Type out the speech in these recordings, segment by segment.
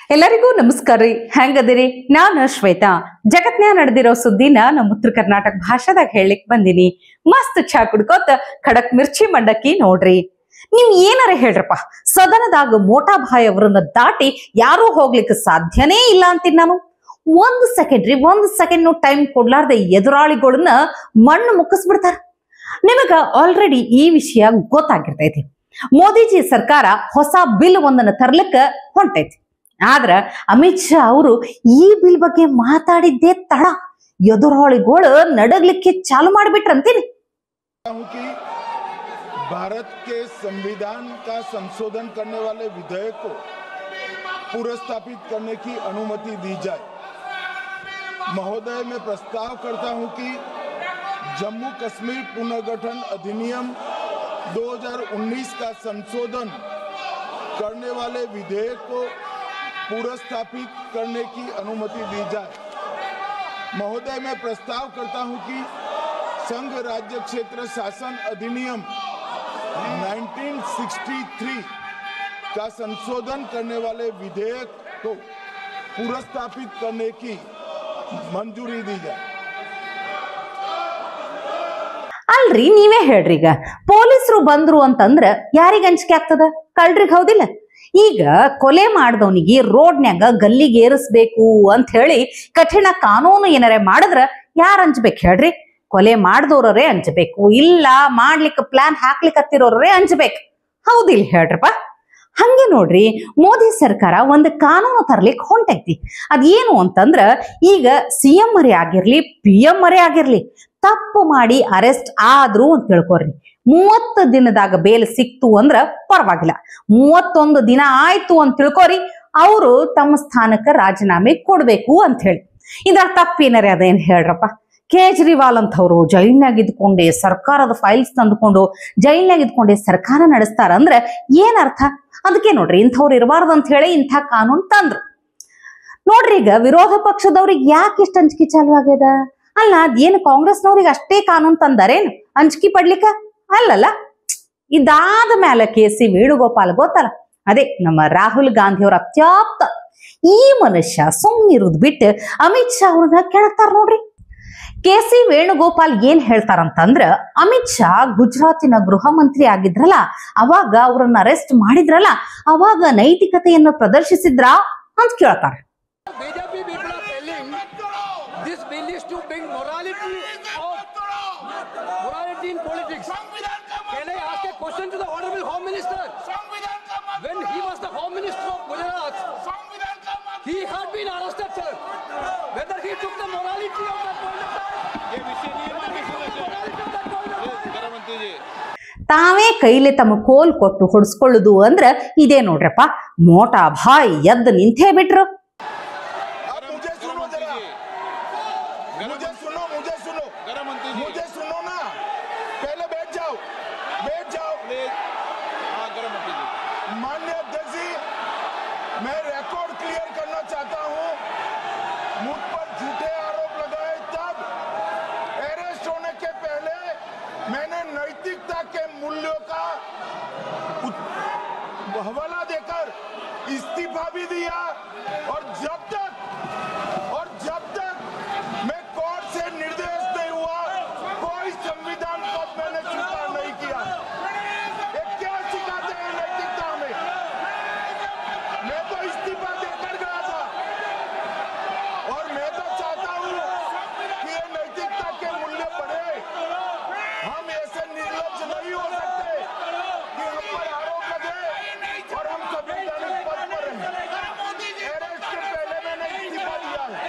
ಎಲ್ಲರಿಗೂ ನಮಸ್ಕಾರ ರೀ. ಹೆಂಗದಿರಿ? ನಾನು ಶ್ವೇತಾ. ಜಗತ್ನ್ಯಾಗ ನಡೆದಿರೋ ಸುದ್ದಿನ ನಮ್ಮ ಉತ್ತರ ಕರ್ನಾಟಕ ಭಾಷಾದಾಗ ಹೇಳಲಿಕ್ ಬಂದಿನಿ. ಮಸ್ತ್ ಚಾ ಕುಡ್ಕೋತ ಖಡಕ್ ಮಿರ್ಚಿ ಮಂಡಕ್ಕಿ ನೋಡ್ರಿ. ನೀವ್ ಏನಾರ ಹೇಳ್ರಪ್ಪ, ಸದನದಾಗ ಮೋಟಾ ಭಾಯ್ ಅವರನ್ನ ದಾಟಿ ಯಾರೂ ಹೋಗ್ಲಿಕ್ಕೆ ಸಾಧ್ಯನೇ ಇಲ್ಲ ಅಂತೀನಿ ನಾನು. ಒಂದ್ ಸೆಕೆಂಡ್ ಟೈಮ್ ಕೊಡ್ಲಾರ್ದೆ ಎದುರಾಳಿಗಳನ್ನ ಮಣ್ಣು ಮುಕ್ಕಿಸ್ಬಿಡ್ತಾರ. ನಿಮಗ ಆಲ್ರೆಡಿ ಈ ವಿಷಯ ಗೊತ್ತಾಗಿರ್ತೈತಿ. ಮೋದಿಜಿ ಸರ್ಕಾರ ಹೊಸ ಬಿಲ್ ಒಂದನ್ನ ತರ್ಲಿಕ್ಕ ಹೊಂಟೈತಿ. ಆದ್ರ ಅಮಿತ್ ಶಾ ಅವರು ಈ ಬಿಲ್ ಬಗ್ಗೆ ಮಾತಾಡಿದ್ದೇ ತಡ ಎದುರಾಳಿಗಳು ನಡಗ್ಲಿಕ್ಕೆ ಚಾಲು ಮಾಡಿಬಿಟ್ರಂತೀನಿ. भारत के संविधान का संशोधन करने वाले विधेयक को पुनर्स्थापित करने की अनुमति दी जाए। महोदय, मैं प्रस्ताव करता हूं कि जम्मू कश्मीर पुनर्गठन अधिनियम 2019 का संशोधन करने वाले विधेयक को पुनर्स्थापित करने की अनुमति दी जाए। महोदय, मैं प्रस्ताव करता हूं कि संघ राज्य क्षेत्र शासन अधिनियम 1963 का संशोधन करने वाले विधेयक को पुनर्स्थापित करने की मंजूरी दी जाए। ಅಲ್ರಿ, ನೀವೇ ಹೇಳ್ರಿ. ಈಗ ಪೊಲೀಸರು ಬಂದ್ರು ಅಂತಂದ್ರ ಯಾರಿಗ ಅಂಜಿಕೆ ಆಗ್ತದ? ಕಳ್ರಿಗೆ, ಹೌದಿಲ್ಲ? ಈಗ ಕೊಲೆ ಮಾಡಿದವನಿಗೆ ರೋಡ್ನ್ಯಾಗ ಗಲ್ಲಿಗೆ ಏರಿಸ್ಬೇಕು ಅಂತ ಹೇಳಿ ಕಠಿಣ ಕಾನೂನು ಏನಾರೇ ಮಾಡಿದ್ರ ಯಾರು ಅಂಜಬೇಕು ಹೇಳ್ರಿ? ಕೊಲೆ ಮಾಡಿದವ್ರೇ ಅಂಜಬೇಕು, ಇಲ್ಲ ಮಾಡ್ಲಿಕ್ಕೆ ಪ್ಲಾನ್ ಹಾಕ್ಲಿಕ್ಕತ್ತಿರೋರೇ ಅಂಜಬೇಕು. ಹೌದಿಲ್ಲ ಹೇಳ್ರಪ್ಪ? ಹಂಗೆ ನೋಡ್ರಿ, ಮೋದಿ ಸರ್ಕಾರ ಒಂದು ಕಾನೂನು ತರ್ಲಿಕ್ಕೆ ಹೊಂಟೈತಿ. ಅದೇನು ಅಂತಂದ್ರ, ಈಗ CM ಮರೆ ಆಗಿರ್ಲಿ, PM ಮರೆ ಆಗಿರ್ಲಿ, ತಪ್ಪು ಮಾಡಿ ಅರೆಸ್ಟ್ ಆದ್ರು ಅಂತ ತಿಳ್ಕೊರಿ, 30 ದಿನದಾಗ ಬೇಲ್ ಸಿಕ್ತು ಅಂದ್ರ ಪರವಾಗಿಲ್ಲ. 31 ದಿನ ಆಯ್ತು ಅಂತ ತಿಳ್ಕೊರಿ, ಅವರು ತಮ್ಮ ಸ್ಥಾನಕ್ಕೆ ರಾಜೀನಾಮೆ ಕೊಡ್ಬೇಕು ಅಂತ ಹೇಳಿ. ಇದ್ರ ತಪ್ಪೇನಾರ ಅದೇನ್ ಹೇಳ್ರಪ್ಪ? ಕೇಜ್ರಿವಾಲ್ ಅಂತವ್ರು ಜೈಲ್ನಾಗ ಇದ್ಕೊಂಡೆ ಸರ್ಕಾರದ ಫೈಲ್ಸ್ ತಂದುಕೊಂಡು ಜೈಲ್ನಾಗ ಇದ್ಕೊಂಡೆ ಸರ್ಕಾರ ನಡೆಸ್ತಾರ ಅಂದ್ರೆ ಏನ್ ಅರ್ಥ? ಅದಕ್ಕೆ ನೋಡ್ರಿ, ಇಂಥವ್ರು ಇರಬಾರ್ದು ಅಂತ ಹೇಳಿ ಇಂಥ ಕಾನೂನು ತಂದ್ರು. ನೋಡ್ರಿ, ಈಗ ವಿರೋಧ ಪಕ್ಷದವ್ರಿಗೆ ಯಾಕೆ ಇಷ್ಟ ಅಂಜಿಕೆ ಚಾಲು ಆಗ್ಯದ? ಅಲ್ಲ, ಅದೇನು ಕಾಂಗ್ರೆಸ್ನವ್ರಿಗೆ ಅಷ್ಟೇ ಕಾನೂನು ತಂದಾರೇನು ಅಂಜಿಕೆ ಪಡ್ಲಿಕ್ಕ? ಅಲ್ಲಲ್ಲ. ಇದಾದ ಮೇಲೆ KC ವೇಣುಗೋಪಾಲ್ ಗೊತ್ತಲ್ಲ, ಅದೇ ನಮ್ಮ ರಾಹುಲ್ ಗಾಂಧಿ ಅವರ ಅತ್ಯಾಪ್ತ. ಈ ಮನುಷ್ಯ ಸುಮ್ಮನಿರುದ್ ಬಿಟ್ಟು ಅಮಿತ್ ಶಾ ಅವ್ರನ್ನ ಕೇಳ್ತಾರ ನೋಡ್ರಿ. KC ವೇಣುಗೋಪಾಲ್ ಏನ್ ಹೇಳ್ತಾರಂತಂದ್ರ, ಅಮಿತ್ ಶಾ ಗುಜರಾತಿನ ಗೃಹ ಮಂತ್ರಿ ಆಗಿದ್ರಲ್ಲ, ಅವಾಗ ಅವ್ರನ್ನ ಅರೆಸ್ಟ್ ಮಾಡಿದ್ರಲ್ಲ, ಅವಾಗ ನೈತಿಕತೆಯನ್ನು ಪ್ರದರ್ಶಿಸಿದ್ರ ಅಂತ ಕೇಳ್ತಾರ. ತಾವೇ ಕೈಲೆ ತಮ್ಮ ಕೋಲ್ ಕೊಟ್ಟು ಹೊಡ್ಸ್ಕೊಳ್ಳುದು ಅಂದ್ರ ಇದೇ ನೋಡ್ರಪ್ಪ. ಮೋಟಾ ಭಾಯ್ ಎದ್ದು ನಿಂತೇ ಬಿಟ್ರು. माननीय अध्यक्ष जी, मैं रिकॉर्ड क्लियर करना चाहता हूं। मुझ पर झूठे आरोप लगाए तब अरेस्ट होने के पहले मैंने नैतिकता के मूल्यों का हवाला देकर इस्तीफा भी दिया, और जब तक मैं कोर्ट से निर्देश नहीं हुआ, कोई संविधान पद मैंने स्वीकार नहीं किया। क्या सिखाते हैं नैतिकता में? मैं तो इस्तीफा देकर गया था, और मैं तो चाहता हूं कि ये नैतिकता के मूल्य बढ़े। हम ऐसे निर्लज्ज नहीं हो सकते कि हम पर आरोप लगे और हम संवैधानिक पद पर रहें। अरेस्ट के पहले मैंने इस्तीफा दिया है।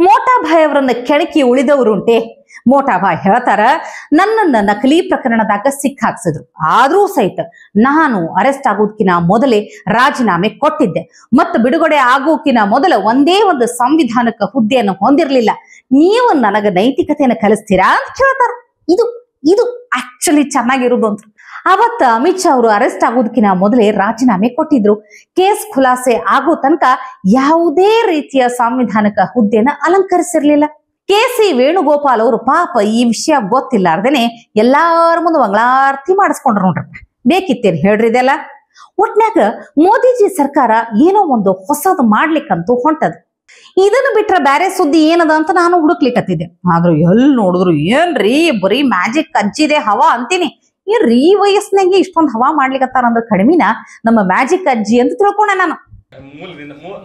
ಮೋಟಾ ಭಾಯ್ ಅವರನ್ನ ಕೆಣಕಿ ಉಳಿದವರುಂಟೆ. ಮೋಟಾ ಭಾಯ್ ಹೇಳ್ತಾರ, ನನ್ನನ್ನ ನಕಲಿ ಪ್ರಕರಣದಾಗ ಸಿಕ್ಕಾಕ್ಸಿದ್ರು, ಆದ್ರೂ ಸಹಿತ ನಾನು ಅರೆಸ್ಟ್ ಆಗೋದಕ್ಕಿಂತ ಮೊದಲೇ ರಾಜೀನಾಮೆ ಕೊಟ್ಟಿದ್ದೆ, ಮತ್ತು ಬಿಡುಗಡೆ ಆಗೋಕಿನ ಮೊದಲ ಒಂದೇ ಒಂದು ಸಂವಿಧಾನಕ ಹುದ್ದೆಯನ್ನು ಹೊಂದಿರಲಿಲ್ಲ. ನೀವು ನನಗ ನೈತಿಕತೆಯನ್ನು ಕಲಿಸ್ತೀರಾ ಅಂತ ಕೇಳ್ತಾರ. ಇದು ಆಕ್ಚುಲಿ ಚೆನ್ನಾಗಿರೋದು ಅಂತ. ಅವತ್ತ ಅಮಿತ್ ಶಾ ಅವರು ಅರೆಸ್ಟ್ ಆಗೋದಕ್ಕಿಂತ ಮೊದಲೇ ರಾಜೀನಾಮೆ ಕೊಟ್ಟಿದ್ರು. ಕೇಸ್ ಖುಲಾಸೆ ಆಗೋ ತನಕ ಯಾವುದೇ ರೀತಿಯ ಸಾಂವಿಧಾನಿಕ ಹುದ್ದೆನ ಅಲಂಕರಿಸಿರ್ಲಿಲ್ಲ. KC ವೇಣುಗೋಪಾಲ್ ಅವರು ಪಾಪ ಈ ವಿಷಯ ಗೊತ್ತಿಲ್ಲಾರ್ದೇನೆ ಎಲ್ಲಾರ ಮುಂದೆ ಮಂಗಳಾರತಿ ಮಾಡಿಸ್ಕೊಂಡ್ರು ನೋಡ್ರಪ್ಪ. ಬೇಕಿತ್ತೇನು ಹೇಳ್ರಿ ಇದೆಲ್ಲ? ಒಟ್ನ್ಯಾಗ ಮೋದಿಜಿ ಸರ್ಕಾರ ಏನೋ ಒಂದು ಹೊಸದು ಮಾಡ್ಲಿಕ್ಕಂತೂ ಹೊಂಟದ. ಇದನ್ನ ಬಿಟ್ರ ಬ್ಯಾರೆ ಸುದ್ದಿ ಏನದ ಅಂತ ನಾನು ಹುಡುಕ್ಲಿಕ್ಕತ್ತಿದ್ದೆ. ಆದ್ರೂ ಎಲ್ಲಿ ನೋಡಿದ್ರು ಏನ್ರಿ ಬರೀ ಮ್ಯಾಜಿಕ್ ಅಜ್ಜಿದೆ ಹವಾ ಅಂತೀನಿ. ಏನ್ರಿ ಈ ವಯಸ್ಸಿನಾಗೆ ಇಷ್ಟೊಂದು ಹವಾ ಮಾಡ್ಲಿಕ್ಕತ್ತಾರ ಅಂದ್ರೆ ಕಡಿಮಿನ ನಮ್ಮ ಮ್ಯಾಜಿಕ್ ಅಜ್ಜಿ ಅಂತ ತಿಳ್ಕೊಂಡೆ ನಾನು.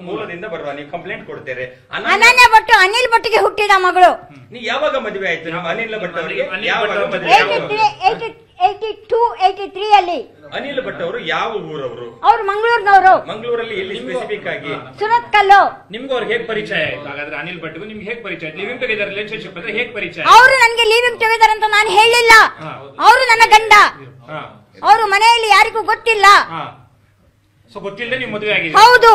ಮೂಲದಿಂದ ಬರುವ ನೀವು ಕಂಪ್ಲೇಂಟ್ ಕೊಡ್ತೀರಿ. ಅನನ್ಯ ಭಟ್ ಅನಿಲ್ ಭಟ್ಗೆ ಹುಟ್ಟಿದ ಮಗಳು. ನೀವು ಯಾವಾಗ ಮದುವೆ ಆಯ್ತು ನಮ್ಮ ಅನಿಲ್ ಭಟ್ ಅವರಿಗೆ? ಯಾವಾಗ ಮದುವೆ? 82-83 ಅಲ್ಲಿ. ಅನಿಲ್ ಭಟ್ ಅವರು ಯಾವ ಊರವರು? ಅವ್ರು ಮಂಗಳೂರಿನವರು. ಮಂಗಳೂರಲ್ಲಿ ಎಲ್ಲಿ ಸ್ಪೆಸಿಫಿಕ್ ಆಗಿ? ಸುರತ್ ಕಲ್ಲು. ನಿಮ್ಗೆ ಅವ್ರಿಗೆ ಹೇಗೆ ಪರಿಚಯ ಆಯ್ತು? ಹಾಗಾದ್ರೆ ಅನಿಲ್ ಭಟ್ಗೂ ನಿಮ್ಗೆ ಹೇಗೆ ಪರಿಚಯ ಆಯ್ತು? ಲಿವಿಂಗ್ ಟುಗೆದರ್ ರಿಲೇಶನ್ಶಿಪ್ ಅಂದ್ರೆ ಹೇಗೆ ಪರಿಚಯ? ಅವರು ನನಗೆ ಲಿವಿಂಗ್ ಟುಗೆದರ್ ಅಂತ ನಾನು ಹೇಳಿಲ್ಲ. ಅವರು ನನ್ನ ಗಂಡ. ಅವರು ಮನೆಯಲ್ಲಿ ಯಾರಿಗೂ ಗೊತ್ತಿಲ್ಲ. ಸೊ ಗೊತ್ತಿಲ್ಲದೆ ನೀವು ಮದುವೆ ಆಗಿದೆ? ಹೌದು.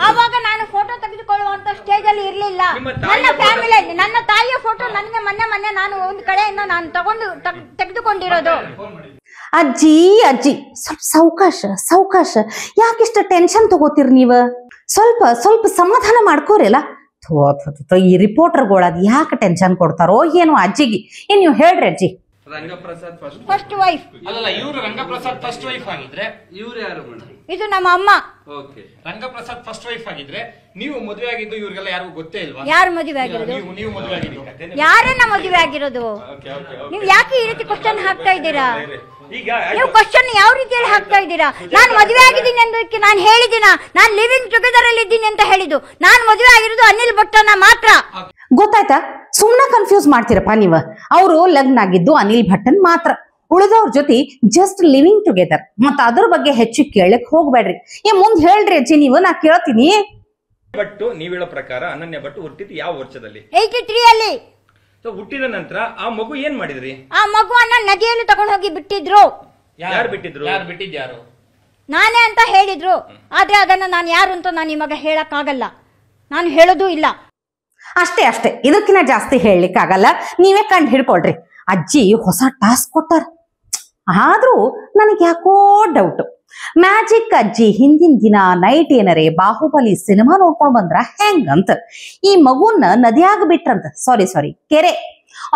ಆವಾಗ ನಾನು ಫೋಟೋ ತೆಗೆದುಕೊಳ್ಳುವಂತ ಸ್ಟೇಜ್ ಅಲ್ಲಿ ಇರ್ಲಿಲ್ಲ. ನನ್ನ ಫ್ಯಾಮಿಲಿಯಲ್ಲಿ ನನ್ನ ತಾಯಿಯ ಫೋಟೋ ನನಗೆ ಮೊನ್ನೆ ನಾನು ಒಂದು ಕಡೆಯಿಂದ ನಾನು ತೆಗೆದುಕೊಂಡಿರೋದು. ಅಜ್ಜಿ ಅಜ್ಜಿ ಸ್ವಲ್ಪ ಸಾವಕಾಶ ಯಾಕಿಷ್ಟ ಟೆನ್ಷನ್ ತಗೋತೀರಿ ನೀವ? ಸ್ವಲ್ಪ ಸಮಾಧಾನ ಮಾಡ್ಕೋರಿಲ್ಲ. ಈ ರಿಪೋರ್ಟರ್ಗಳು ಅದ್ ಯಾಕೆ ಟೆನ್ಷನ್ ಕೊಡ್ತಾರೋ ಏನೋ ಅಜ್ಜಿಗೆ. ಏನ್ ನೀವು ಹೇಳ್ರಿ ಅಜ್ಜಿ? Rangaprasad first wife. ಅಲ್ಲಲ್ಲ, ಇವರು ರಂಗಪ್ರಸಾದ್ ಫಸ್ಟ್ ವೈಫ್ ಆಗಿದ್ರೆ ಇವ್ರು ಯಾರು? ಇದು ನಮ್ಮ ಅಮ್ಮ. ಓಕೆ, ರಂಗಪ್ರಸಾದ್ ಫಸ್ಟ್ ವೈಫ್ ಆಗಿದ್ರೆ ನೀವು ಮದುವೆ ಆಗಿದ್ದು ಇವ್ರಿಗೆಲ್ಲ ಯಾರಿಗೂ ಗೊತ್ತೇ ಇಲ್ವಾ? ಯಾರು ಮದುವೆ ಆಗಿರೋದು? ನೀವು ಮದುವೆ ಆಗಿದ್ದೀರಿ. ಯಾರನ್ನ ಮದುವೆ ಆಗಿರೋದು? ನೀವು ಯಾಕೆ ಈ ರೀತಿ ಕ್ವಶನ್ ಹಾಕ್ತಾ ಇದ್ದೀರಾ? ಈಗ ನೀವು ಕ್ವಶನ್ ಯಾವ ರೀತಿಯಲ್ಲಿ ಹಾಕ್ತಾ ಇದ್ದೀರಾ? ನಾನು ಮದುವೆ ಆಗಿದ್ದೀನಿ ಅನ್ನೋದಕ್ಕೆ ನಾನು ಹೇಳಿದಿನ ನಾನು ಲಿವಿಂಗ್ ಟುಗೆದರ್ ಅಲ್ಲಿ ಇದ್ದೀನಿ ಅಂತ ಹೇಳಿದ್ದು. ನಾನು ಮದುವೆ ಆಗಿರೋದು ಅನಿಲ್ ಭಟ್ಟನ ಮಾತ್ರ. ಗೊತ್ತಾಯ್ತಾ? ಸುಮ್ನ ಕನ್ಫ್ಯೂಸ್ ಮಾಡ್ತೀರಪ್ಪ ನೀವ. ಅವರು ಲಗ್ನ ಆಗಿದ್ದು ಅನಿಲ್ ಭಟ್ಟನ್ ಮಾತ್ರ. ಉಳಿದವ್ರ ಜೊತೆ ಜಸ್ಟ್ ಲಿವಿಂಗ್ ಟುಗೆದರ್. ಮತ್ತ ಅದ್ರ ಬಗ್ಗೆ ಹೆಚ್ಚು ಕೇಳಕ್ ಹೋಗ್ಬೇಡ್ರಿ. ಮುಂದ್ ಹೇಳ್ರಿ ಅಜ್ಜಿ ನೀವು, ನಾ ಕೇಳ್ತೀನಿ. ಬಟ್ ನೀವ್ ಹೇಳೋ ಪ್ರಕಾರ ಅನನ್ಯ ಭಟ್ ಹುಟ್ಟಿದ್ದು ಯಾವ ವರ್ಷದಲ್ಲಿ? 83 ಅಲ್ಲಿ. ಹುಟ್ಟಿದ ನಂತರ ಆ ಮಗು ಏನ್ ಮಾಡಿದ್ರಿ? ಆ ಮಗುವನ್ನ ನದಿಯಲ್ಲಿ ತಗೊಂಡು ಹೋಗಿ ಬಿಟ್ಟಿದ್ರು. ಯಾರು ಬಿಟ್ಟಿದ್ರು? ಯಾರು ಬಿಟ್ಟಿದ್ಯಾರು? ನಾನೇ ಅಂತ ಹೇಳಿದ್ರು. ಆದ್ರೆ ಅದನ್ನ ನಾನು ಯಾರು ಅಂತ ನಾನು ನಿಮಗೆ ಹೇಳಕ್ ಆಗಲ್ಲ. ನಾನು ಹೇಳೋದು ಇಲ್ಲ. ಅಷ್ಟೇ ಇದಕ್ಕಿಂತ ಜಾಸ್ತಿ ಹೇಳಲಿಕ್ಕೆ ಆಗಲ್ಲ. ನೀವೇ ಕಂಡು ಹಿಡ್ಕೊಳ್ರಿ. ಅಜ್ಜಿ ಹೊಸ ಟಾಸ್ಕ್ ಕೊಟ್ಟಾರ. ಆದ್ರೂ ನನಗೆ ಯಾಕೋ ಡೌಟ್. ಮ್ಯಾಜಿಕ್ ಅಜ್ಜಿ ಹಿಂದಿನ ದಿನ ನೈಟ್ ಏನರೇ ಬಾಹುಬಲಿ ಸಿನಿಮಾ ನೋಡ್ಕೊಂಡ್ ಬಂದ್ರ ಹೆಂಗಂತ ಈ ಮಗುನ ನದಿಯಾಗ ಬಿಟ್ರಂತ. ಸಾರಿ ಕೆರೆ.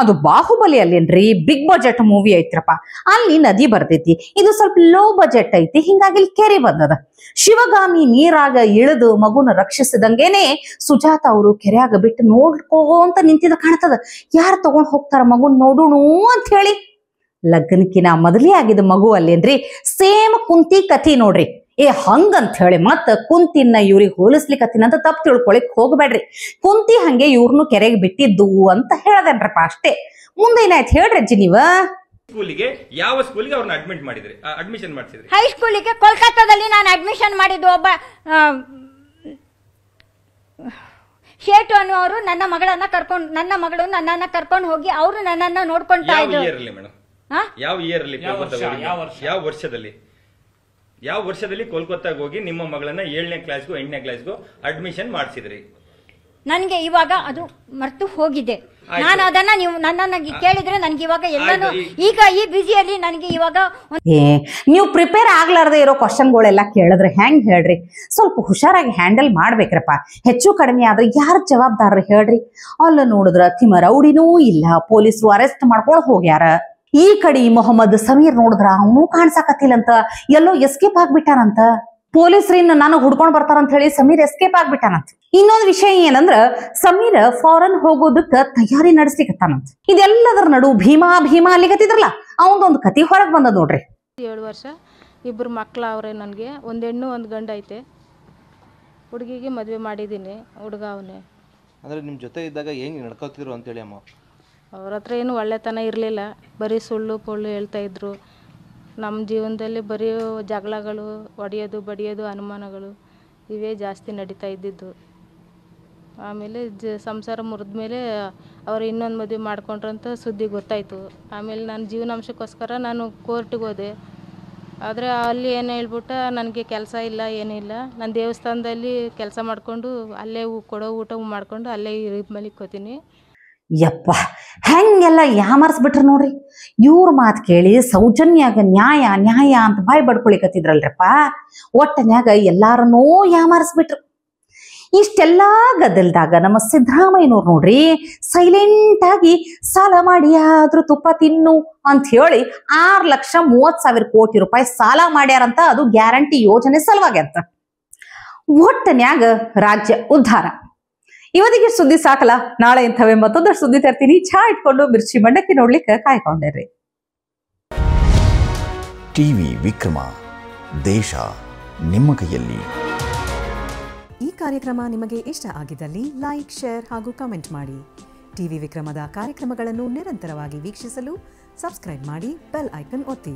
ಅದು ಬಾಹುಬಲಿ ಅಲ್ಲೇನ್ರಿ ಬಿಗ್ ಬಜೆಟ್ ಮೂವಿ ಐತ್ರಪ್ಪ. ಅಲ್ಲಿ ನದಿ ಬರ್ತೈತಿ. ಇದು ಸ್ವಲ್ಪ ಲೋ ಬಜೆಟ್ ಐತಿ, ಹಿಂಗಾಗಿ ಇಲ್ಲಿ ಕೆರೆ ಬಂದದ. ಶಿವಗಾಮಿ ನೀರಾಗ ಇಳಿದು ಮಗುನ ರಕ್ಷಿಸಿದಂಗೆನೆ ಸುಜಾತ ಅವರು ಕೆರೆಯಾಗ ಬಿಟ್ಟು ನೋಡ್ಕೋಂತ ನಿಂತಿದ ಕಾಣ್ತದ. ಯಾರು ತಗೊಂಡ್ ಹೋಗ್ತಾರ ಮಗುನ್ ನೋಡೋಣ ಅಂತ ಹೇಳಿ. ಲಗ್ನಕ್ಕಿನ ಮೊದಲೇ ಆಗಿದ ಮಗು ಅಲ್ಲೇನ್ರಿ ಸೇಮ್ ಕುಂತಿ ಕಥಿ ನೋಡ್ರಿ. ಹಂಗಂತ ಹೇಳಿ ಮತ್ತ ಕುಂತಿನ ಇವ್ರಿಗೆ ಹೋಲಿಸ್ಲಿಕ್ಕತ್ತಿನಂತ ತಪ್ಪು ತಿಳ್ಕೊಳಿಕ್ ಹೋಗ್ಬೇಡ್ರಿ. ಕುಂತಿ ಹಂಗೆ ಇವ್ರನ್ನು ಕೆರೆಗೆ ಬಿಟ್ಟಿದ್ದು ಅಂತ ಹೇಳದೇನ್ರಪ್ಪ. ಅಷ್ಟೇ. ಮುಂದೆ ಏನಾಯ್ತು ಹೇಳ್ರಿ ಅಜ್ಜಿ ನೀವ? ಸ್ಕೂಲಿಗೆ ಯಾವ ಸ್ಕೂಲಿಗೆ ಅವ್ರನ್ನ ಅಡ್ಮಿಷನ್ ಮಾಡಿಸಿದ್ರಿ? ಹೈಸ್ಕೂಲಿಗೆ ಕೋಲ್ಕತ್ತಾದಲ್ಲಿ ನಾನು ಅಡ್ಮಿಷನ್ ಮಾಡಿದ್ದು. ಒಬ್ಬ ಶೇಟು ಅನ್ನುವರು ನನ್ನ ಮಗಳನ್ನ ಕರ್ಕೊಂಡು ಹೋಗಿ ಅವರು ನನ್ನನ್ನ ನೋಡ್ಕೊಂತಾ ಇದ್ರು. ಯಾವ ಇಯರ್ ಅಲ್ಲಿ? ಯಾವ ವರ್ಷದಲ್ಲಿ ಕೋಲ್ಕತ್ತಾಗ ಹೋಗಿ ನಿಮ್ಮ ಮಗಳನ್ನ 7ನೇ ಕ್ಲಾಸ್ಗೂ 8ನೇ ಕ್ಲಾಸ್ಗೂ ಅಡ್ಮಿಷನ್ ಮಾಡಿಸಿದ್ರಿ? ನನಗೆ ಇವಾಗ ಅದು ಮರ್ತು ಹೋಗಿದೆ. ನಾನು ಅದನ್ನ ನೀವು ನನ್ನನ್ನ ಕೇಳಿದ್ರೆ ನನಗೆ ಇವಾಗ ಎಲ್ಲಾನು ಈಗ ಈ ಬಿಸಿಯಲ್ಲಿ ನನಗೆ ಇವಾಗ ನೀವು ಪ್ರಿಪೇರ್ ಆಗ್ಲಾರ್ದೆ ಇರೋ ಕ್ವಶನ್ಗಳೆಲ್ಲ ಕೇಳಿದ್ರೆ ಹೆಂಗ್ ಹೇಳ್ರಿ? ಸ್ವಲ್ಪ ಹುಷಾರಾಗಿ ಹ್ಯಾಂಡಲ್ ಮಾಡ್ಬೇಕ್ರಪ್ಪ. ಹೆಚ್ಚು ಕಡಿಮೆ ಆದ್ರೆ ಯಾರು ಜವಾಬ್ದಾರ ಹೇಳ್ರಿ? ಅಲ್ಲ ನೋಡಿದ್ರ ತಿಮ್ಮ ರೌಡಿನೂ ಇಲ್ಲ, ಪೊಲೀಸರು ಅರೆಸ್ಟ್ ಮಾಡ್ಕೊಂಡು ಹೋಗ್ಯಾರ. ಈ ಕಡೆ ಮೊಹಮ್ಮದ್ ಸಮೀರ್ ನೋಡಿದ್ರ ಅವನು ಕಾಣ್ಸಾಕತ್ತಿಲ್ಲಂತ, ಎಲ್ಲೋ ಎಸ್ಕೇಪ್ ಆಗ್ಬಿಟ್ಟಾನಂತ. ಪೊಲೀಸರಿನ್ನ ನನಗ್ ಹುಡ್ಕೊಂಡ್ ಬರ್ತಾರಂತ ಹೇಳಿ ಸಮೀರ್ ಎಸ್ಕೇಪ್ ಆಗ್ಬಿಟ್ಟಾನಂತ. ಇನ್ನೊಂದು ವಿಷಯ ಏನಂದ್ರ ಸಮೀರ್ ಫಾರಿನ್ ಹೋಗೋದಕ್ಕ ತಯಾರಿ ನಡೆಸ್ಲಿಕ್ಕತ್ತಾನಂತ. ಇದೆಲ್ಲದರ ನಡು ಭೀಮಾ ಅಲ್ಲಿಗತ್ತಿದ್ರಲ್ಲ ಅವನದೊಂದು ಕತಿ ಹೊರಗ್ ಬಂದದ್ ನೋಡ್ರಿ. 7 ವರ್ಷ 2 ಮಕ್ಳು ಅವ್ರೆ. ನನಗೆ ಒಂದು ಹೆಣ್ಣು ಒಂದು ಗಂಡು ಐತೆ. ಹುಡುಗಿಗೆ ಮದುವೆ ಮಾಡಿದ್ದೀನಿ. ಹುಡುಗ ಅವನೇ. ಅಂದ್ರೆ ನಿಮ್ಮ ಜೊತೆ ಇದ್ದಾಗ ಹೆಂಗೆ ನಡ್ಕೋತಿದ್ರು ಅಂತೇಳಿ ಅಮ್ಮ? ಅವ್ರ ಹತ್ರ ಏನು ಒಳ್ಳೆತನ ಇರಲಿಲ್ಲ. ಬರೀ ಸುಳ್ಳು ಪೊಳ್ಳು ಹೇಳ್ತಾಯಿದ್ರು. ನಮ್ಮ ಜೀವನದಲ್ಲಿ ಬರೀ ಜಗಳಗಳು, ಹೊಡೆಯೋದು ಬಡಿಯೋದು, ಅನುಮಾನಗಳು ಇವೇ ಜಾಸ್ತಿ ನಡೀತಾ ಇದ್ದಿದ್ದು. ಆಮೇಲೆ ಸಂಸಾರ ಮುರಿದ ಮೇಲೆ ಅವರು ಇನ್ನೊಂದು ಮದುವೆ ಮಾಡ್ಕೊಂಡ್ರಂತ ಸುದ್ದಿ ಗೊತ್ತಾಯಿತು. ಆಮೇಲೆ ನಾನು ಜೀವನಾಂಶಕ್ಕೋಸ್ಕರ ನಾನು ಕೋರ್ಟಿಗೆ ಹೋದೆ. ಆದರೆ ಅಲ್ಲಿ ಏನು ಹೇಳ್ಬಿಟ್ಟ, ನನಗೆ ಕೆಲಸ ಇಲ್ಲ ಏನಿಲ್ಲ, ನಾನು ದೇವಸ್ಥಾನದಲ್ಲಿ ಕೆಲಸ ಮಾಡಿಕೊಂಡು ಅಲ್ಲೇ ಕೊಡೋ ಊಟ ಮಾಡಿಕೊಂಡು ಅಲ್ಲೇ ಮಲಿಕೋತೀನಿ. ಯಪ್ಪ ಹೆಂಗೆಲ್ಲ ಯಾಮರ್ಸ್ಬಿಟ್ರು ನೋಡ್ರಿ. ಇವ್ರ ಮಾತು ಕೇಳಿ ಸೌಜನ್ಯಾಗ ನ್ಯಾಯ ಅಂತ ಬಾಯ್ ಬಡ್ಕೊಳಿಕತ್ತಿದ್ರಲ್ರಪ್ಪ. ಒಟ್ಟನ್ಯಾಗ ಎಲ್ಲಾರನ್ನೂ ಯಾಮರ್ಸ್ಬಿಟ್ರು. ಇಷ್ಟೆಲ್ಲ ಗದ್ದಲ್ದಾಗ ನಮ್ಮ ಸಿದ್ದರಾಮಯ್ಯನವ್ರು ನೋಡ್ರಿ ಸೈಲೆಂಟ್ ಆಗಿ ಸಾಲ ಮಾಡಿ ಆದ್ರೂ ತುಪ್ಪ ತಿನ್ನು ಅಂತ ಹೇಳಿ 6,30,000 ಕೋಟಿ ರೂಪಾಯಿ ಸಾಲ ಮಾಡ್ಯಾರಂತ. ಅದು ಗ್ಯಾರಂಟಿ ಯೋಜನೆ ಸಲುವಾಗಿ ಅಂತ. ಒಟ್ಟನ್ಯಾಗ ರಾಜ್ಯ ಉದ್ಧಾರ. ಇವತ್ತಿಗೆ ಸುದ್ದಿ ಸಾಕಲ್ಲ, ನಾಳೆ ಇಂಥವೇ ಮತ್ತೊಂದಷ್ಟು ಸುದ್ದಿ ತರ್ತೀನಿ. ಚಾ ಇಟ್ಕೊಂಡು ಮಿರ್ಚಿ ಮಂಡಕ್ಕಿ ನೋಡ್ಲಿಕ್ಕೆ ಕಾಯ್ಕೊಂಡಿರ್ರಿ. ಟಿವಿ ವಿಕ್ರಮ, ದೇಶ ನಿಮ್ಮ ಕೈಯಲ್ಲಿ. ಈ ಕಾರ್ಯಕ್ರಮ ನಿಮಗೆ ಇಷ್ಟ ಆಗಿದ್ದಲ್ಲಿ ಲೈಕ್, ಶೇರ್ ಹಾಗೂ ಕಮೆಂಟ್ ಮಾಡಿ. ಟಿವಿ ವಿಕ್ರಮದ ಕಾರ್ಯಕ್ರಮಗಳನ್ನು ನಿರಂತರವಾಗಿ ವೀಕ್ಷಿಸಲು ಸಬ್ಸ್ಕ್ರೈಬ್ ಮಾಡಿ, ಬೆಲ್ ಐಕನ್ ಒತ್ತಿ.